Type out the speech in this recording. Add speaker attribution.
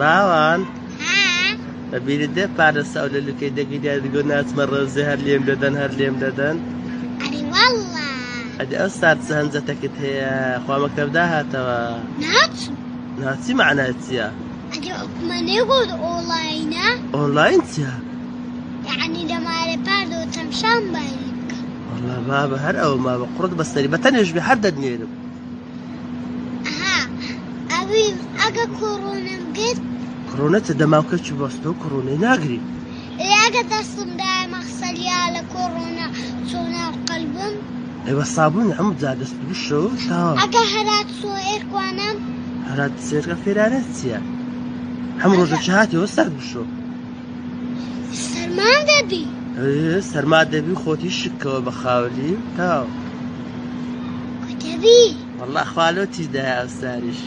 Speaker 1: باوان
Speaker 2: ها
Speaker 1: ببینی دێ پارەسە ئەو لە لوکەی دەگیریا دەگۆ ناچمە ڕێزێ هەر لێم دەدەن هەر لێم دەدەن
Speaker 2: ئەری والله
Speaker 1: ئەدی ئەو سات هەنجەتەکت هەیە خوا مەکتەبدا هاتەوە
Speaker 2: ناچم
Speaker 1: ناچی معنای چییە؟
Speaker 2: ئەدی منێ گوت ئۆڵاینە
Speaker 1: ئۆنلاین چییە؟
Speaker 2: یعنی دەمارە پاردەوە تەمشان باری بکەم
Speaker 1: وەڵا بابە هەر ئەوە ما بە قوڕت بەسەری بە تەنێژبی هەر دەدنێرم
Speaker 2: ئەها ئەوی ئەگە کۆڕۆنەم گرت
Speaker 1: کڕۆنەتە دەماوکەچی بەستۆ کڕۆنەی ناگری
Speaker 2: ئەگە دەستمدا مەخسەریا لە کۆڕۆنە چۆنا قەلبم
Speaker 1: ئێوە سابوونی هەموو جا دەست بشۆ تاوە
Speaker 2: ئەگە هەرات سۆ ئێرکوانم
Speaker 1: هەرات سێرکە فێرانەت چییە؟ هەموو ڕۆژێکی هاتیەوە سەر بشۆ
Speaker 2: سەرمان دەبی
Speaker 1: سەرما دەبی خۆتی شکەوە بە خاولی تاوە
Speaker 2: دەبی
Speaker 1: وەڵا خوالۆ تیش دایە ئەو ساریش